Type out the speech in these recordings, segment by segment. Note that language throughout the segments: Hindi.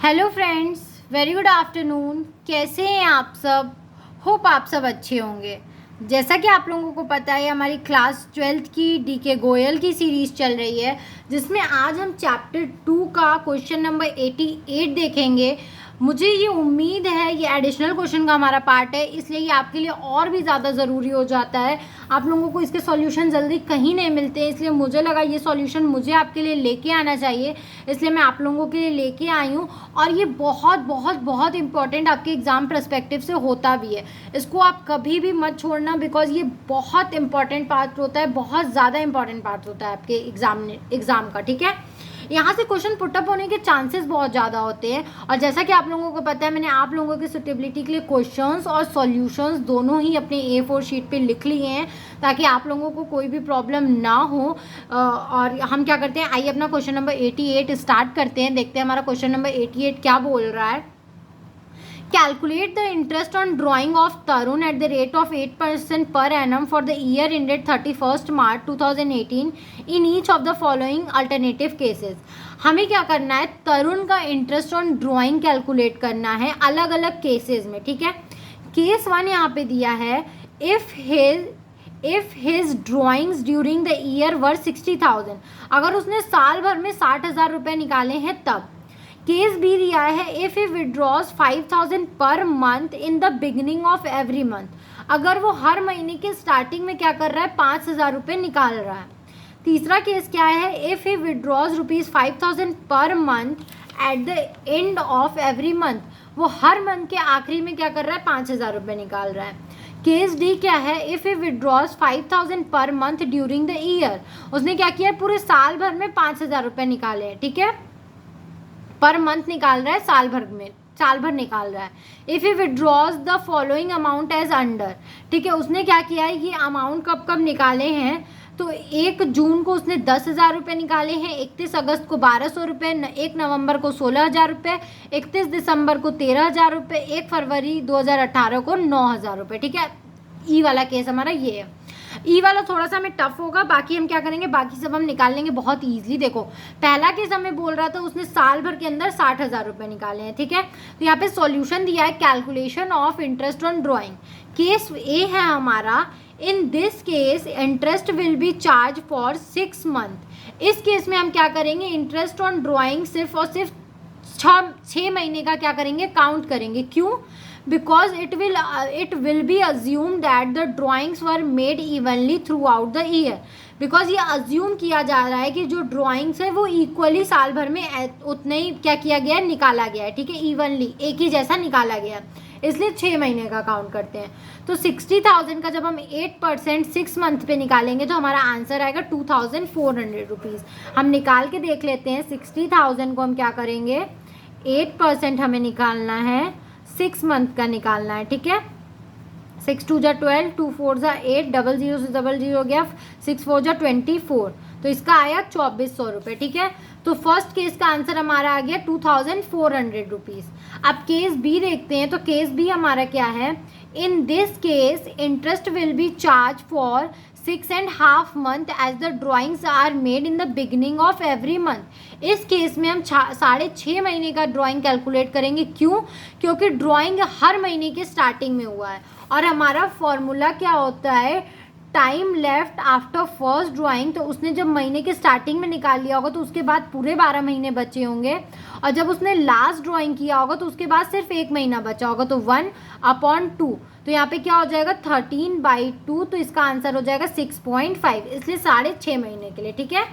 Hello friends, very good afternoon. कैसे हैं आप सब? होप आप सब अच्छे होंगे। जैसा कि आप लोगों को पता है, हमारी क्लास 12th की डीके गोयल की सीरीज़ चल रही है, जिसमें आज हम चैप्टर 2 का क्वेश्चन नंबर 88 देखेंगे। मुझे ये उम्मीद है, ये एडिशनल क्वेश्चन का हमारा पार्ट है, इसलिए ये आपके लिए और भी ज़्यादा ज़रूरी हो जाता है। आप लोगों को इसके सॉल्यूशन जल्दी कहीं नहीं मिलते, इसलिए मुझे लगा ये सॉल्यूशन मुझे आपके लिए लेके आना चाहिए, इसलिए मैं आप लोगों के लिए लेके आई हूँ। और ये बहुत बहुत बहुत इंपॉर्टेंट आपके एग्ज़ाम पर्सपेक्टिव से होता भी है। इसको आप कभी भी मत छोड़ना, बिकॉज ये बहुत इंपॉर्टेंट पार्ट होता है, बहुत ज़्यादा इंपॉर्टेंट पार्ट होता है आपके एग्ज़ाम का। ठीक है, यहाँ से क्वेश्चन पुटअप होने के चांसेस बहुत ज़्यादा होते हैं। और जैसा कि आप लोगों को पता है, मैंने आप लोगों की सुटेबिलिटी के लिए क्वेश्चंस और सॉल्यूशंस दोनों ही अपने A4 शीट पे लिख लिए हैं, ताकि आप लोगों को कोई भी प्रॉब्लम ना हो। और हम क्या करते हैं, आइए अपना क्वेश्चन नंबर 88 स्टार्ट करते हैं। देखते हैं हमारा क्वेश्चन नंबर 88 क्या बोल रहा है। Calculate the interest on drawing of Tarun at the rate of 8% per annum for the year ended 31st March 2018 in each of the following alternative cases. हमें क्या करना है, तरुण का इंटरेस्ट ऑन ड्राइंग कैलकुलेट करना है अलग अलग केसेस में। ठीक है, केस 1 यहाँ पे दिया है, if his drawings during the year वर 60,000, अगर उसने साल भर में 60,000 रुपये निकाले हैं तब। केस बी दिया है, if he withdraws 5,000 per month in the beginning of every month, अगर वो हर महीने के स्टार्टिंग में क्या कर रहा है, 5,000 रुपये निकाल रहा है। तीसरा केस क्या है, if he withdraws ₹5,000 per month eight the end of every month, वो हर मंथ के आखिरी में क्या कर रहा है, 5,000 रुपये निकाल रहा है। केस डी क्या है, if he withdraws 5,000 per month during the year, उसने क्या किया है, पूरे साल भर में 5,000 रुपये निकाले हैं। ठीक है, पर मंथ निकाल रहा है, साल भर निकाल रहा है। If he withdraws the following amount as under, ठीक है, उसने क्या किया है, ये अमाउंट कब कब निकाले हैं, तो 1 जून को उसने 10,000 रुपये निकाले हैं, 31 अगस्त को 1,200 रुपये, 1 नवंबर को 16,000 रुपये, 31 दिसंबर को 13,000 रुपये, 1 फरवरी 2018 को 9,000 रुपये। ठीक है, ई वाला केस हमारा ये है। ई वाला थोड़ा सा हमें टफ होगा, बाकी हम क्या करेंगे, बाकी सब हम निकाल लेंगे बहुत ईजिली। देखो, पहला केस हमें बोल रहा था उसने साल भर के अंदर 60,000 रुपये निकाले हैं। ठीक है, तो यहाँ पे सॉल्यूशन दिया है, calculation of interest on drawing. Case A है हमारा, in this case interest will be charge for 6 month. इस केस में हम क्या करेंगे, इंटरेस्ट ऑन ड्राइंग सिर्फ और सिर्फ 6 महीने का क्या करेंगे, काउंट करेंगे। क्यों? because it will be assumed that the drawings were made evenly throughout the year, because ये assume किया जा रहा है कि जो drawings है वो equally साल भर में उतने ही क्या किया गया है, निकाला गया है। ठीक है, evenly एक ही जैसा निकाला गया, इसलिए 6 महीने का काउंट करते हैं। तो 60,000 का जब हम 8% 6 मंथ पे निकालेंगे तो हमारा आंसर आएगा 2,400 रुपीज़। हम निकाल के देख लेते हैं। 60,000 को हम क्या करेंगे, 8% हमें निकालना है, 6 मंथ का निकालना है। ठीक है, 6 2 जा 12, 2 4 जा 8, 00 से 00 हो गया, 6 4 जा 24, तो इसका आया 2,400 रुपये। ठीक है, तो फर्स्ट केस का आंसर हमारा आ गया 2,400 रुपीज़। अब केस बी देखते हैं, तो केस बी हमारा क्या है, in this case interest will be charge for 6.5 month as the drawings are made in the beginning of every month। इस केस में हम 6.5 महीने का ड्राइंग कैलकुलेट करेंगे। क्यों? क्योंकि ड्राइंग हर महीने के स्टार्टिंग में हुआ है, और हमारा फॉर्मूला क्या होता है, time left after first drawing. तो उसने जब महीने के स्टार्टिंग में निकाल लिया होगा तो उसके बाद पूरे 12 महीने बचे होंगे, और जब उसने लास्ट ड्राइंग किया होगा तो उसके बाद सिर्फ 1 महीना बचा होगा, तो 1/2। तो यहाँ पे क्या हो जाएगा, 13/2, तो इसका आंसर हो जाएगा 6.5, इसलिए 6.5 महीने के लिए। ठीक है,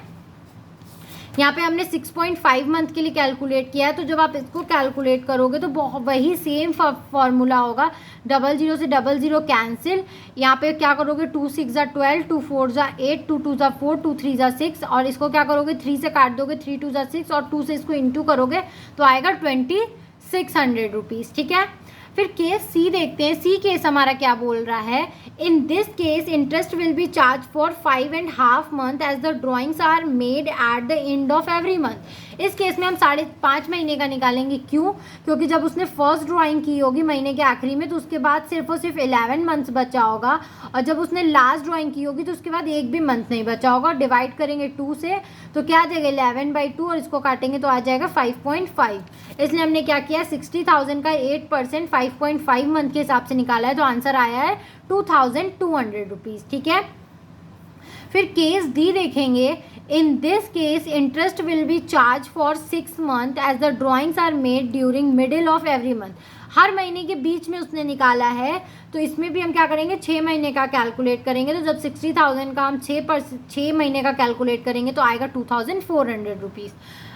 यहाँ पे हमने 6.5 मंथ के लिए कैलकुलेट किया है। तो जब आप इसको कैलकुलेट करोगे तो वही सेम फॉर्मूला होगा, 00 से 00 कैंसिल। यहाँ पे क्या करोगे, 2 6 जा 12, 2 4 जा 8, 2 2 जा 4, 2 3 जा 6, और इसको क्या करोगे, 3 से काट दोगे, 3 2 जा 6, और 2 से इसको इंटू करोगे तो आएगा 2,600 रुपीज़। ठीक है, फिर केस सी देखते हैं। सी केस हमारा क्या बोल रहा है, in this case interest will be charge for 5.5 month as the drawings are made at the end of every month. इस केस में हम 5.5 महीने का निकालेंगे। क्यों? क्योंकि जब उसने फर्स्ट ड्राइंग की होगी महीने के आखिरी में, तो उसके बाद सिर्फ और सिर्फ 11 मंथ्स बचा होगा, और जब उसने लास्ट ड्राइंग की होगी तो उसके बाद एक भी मंथ नहीं बचा होगा। डिवाइड करेंगे 2 से तो क्या आ जाएगा 11/2, और इसको काटेंगे तो आ जाएगा 5.5। इसलिए हमने क्या किया, 60,000 का 8% 5.5 मंथ के हिसाब से निकाला है, तो आंसर आया है 2200 रुपीज़। ठीक है। फिर केस डी देखेंगे। In this case interest will be charge for 6 month as the drawings are made during middle of every month. हर महीने के बीच में उसने निकाला है, तो इसमें भी हम क्या करेंगे, 6 महीने का कैलकुलेट करेंगे। तो जब 60,000 का हम 6 महीने का कैलकुलेट करेंगे तो आएगा 2400 रुपीज़।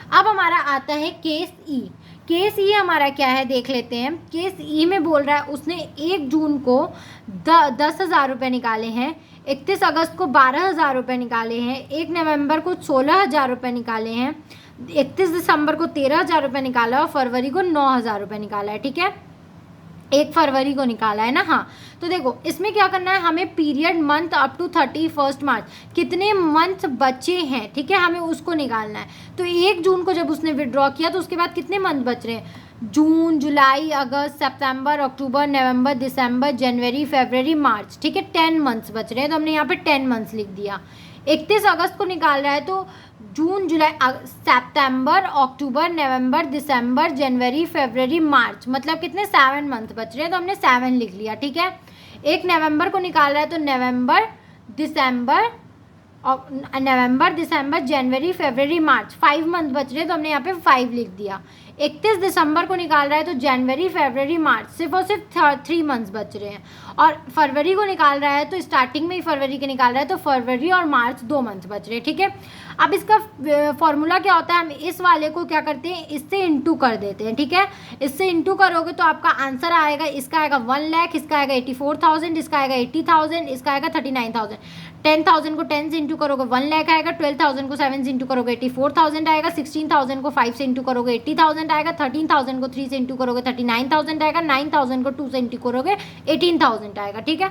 अब हमारा आता है केस ई। केस ई हमारा क्या है देख लेते हैं। केस ई में बोल रहा है उसने 1 जून को 10,000 रुपये निकाले हैं, 31 अगस्त को 12,000 रुपये निकाले हैं, 1 नवंबर को 16,000 रुपये निकाले हैं, 31 दिसंबर को 13,000 रुपये निकाला और फरवरी को 9,000 रुपये निकाला है। ठीक है, 1 फरवरी को निकाला है ना। हाँ, तो देखो इसमें क्या करना है, हमें पीरियड मंथ अप टू 31 मार्च कितने मंथ बचे हैं, ठीक है, हमें उसको निकालना है। तो 1 जून को जब उसने विड्रॉ किया तो उसके बाद कितने मंथ बच रहे हैं, जून, जुलाई, अगस्त, सितंबर, अक्टूबर, नवंबर, दिसंबर, जनवरी, फरवरी, मार्च। ठीक है, 10 मंथ्स बच रहे हैं, तो हमने यहाँ पे 10 मंथ्स लिख दिया। 31 अगस्त को निकाल रहा है तो जून, जुलाई, सितंबर, अक्टूबर, नवंबर, दिसंबर, जनवरी, फरवरी, मार्च, मतलब कितने 7 मंथ बच रहे हैं, तो हमने 7 लिख लिया। ठीक है। 1 नवंबर को निकाल रहा है तो नवंबर, दिसंबर, जनवरी, फरवरी, मार्च, 5 मंथ बच रहे हैं, तो हमने यहाँ पे 5 लिख दिया। 31 दिसंबर को निकाल रहा है तो जनवरी, फरवरी, मार्च, सिर्फ और सिर्फ 3 मंथ्स बच रहे हैं। और फरवरी को निकाल रहा है तो स्टार्टिंग में ही फरवरी के निकाल रहा है, तो फरवरी और मार्च 2 मंथ बच रहे हैं। ठीक है। अब इसका फॉर्मूला क्या होता है, हम इस वाले को क्या करते हैं, इससे इंटू कर देते हैं। ठीक है, इससे इंटू करोगे तो आपका आंसर आएगा, इसका आएगा 1 लाख, इसका आएगा 84,000, इसका आएगा 80,000, इसका आएगा 39,000। 10,000 को 10 से इंटू करोगे 1 लाख आएगा, 12,000 को 7 से इंटू करोगे 84,000 आएगा, 16,000 को 5 से इंटू करोगे 80,000 आएगा, 13,000 को 3 से इंटू करोगे 39,000 आएगा, 9,000 को 2 से इंटू करोगे 18,000 आएगा। ठीक है,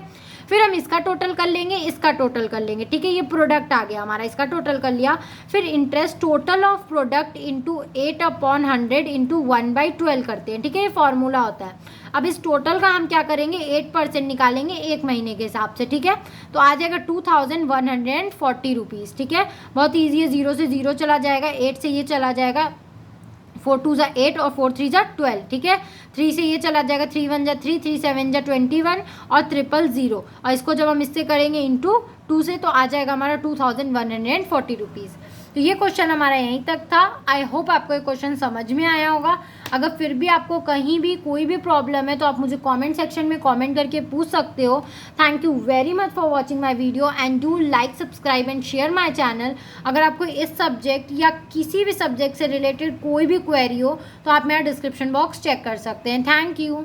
फिर हम इसका टोटल कर लेंगे, इसका टोटल कर लेंगे। ठीक है, ये प्रोडक्ट आ गया हमारा, इसका टोटल कर लिया। फिर interest total of product into 8/100 into 1/12 करते हैं। ठीक है, ये फॉर्मूला होता है। अब इस टोटल का हम क्या करेंगे, 8% निकालेंगे 1 महीने के हिसाब से। ठीक है, तो आ जाएगा 2140 रुपीज़। ठीक है, बहुत ईजी है, 0 से 0 चला जाएगा, 8 से ये चला जाएगा, 4 2 = 8 और 4 3 = 12। ठीक है, 3 से ये चला जाएगा, 3 1 = 3, 3 7 = 21 और 000। और इसको जब हम इससे करेंगे इंटू 2 से तो आ जाएगा हमारा 2140 रुपीज़। तो ये क्वेश्चन हमारा यहीं तक था। आई होप आपको ये क्वेश्चन समझ में आया होगा। अगर फिर भी आपको कहीं भी कोई भी प्रॉब्लम है तो आप मुझे कमेंट सेक्शन में कमेंट करके पूछ सकते हो। Thank you very much for watching my video and do like, subscribe and share my channel. अगर आपको इस सब्जेक्ट या किसी भी सब्जेक्ट से रिलेटेड कोई भी क्वेरी हो तो आप मेरा डिस्क्रिप्शन बॉक्स चेक कर सकते हैं। Thank you.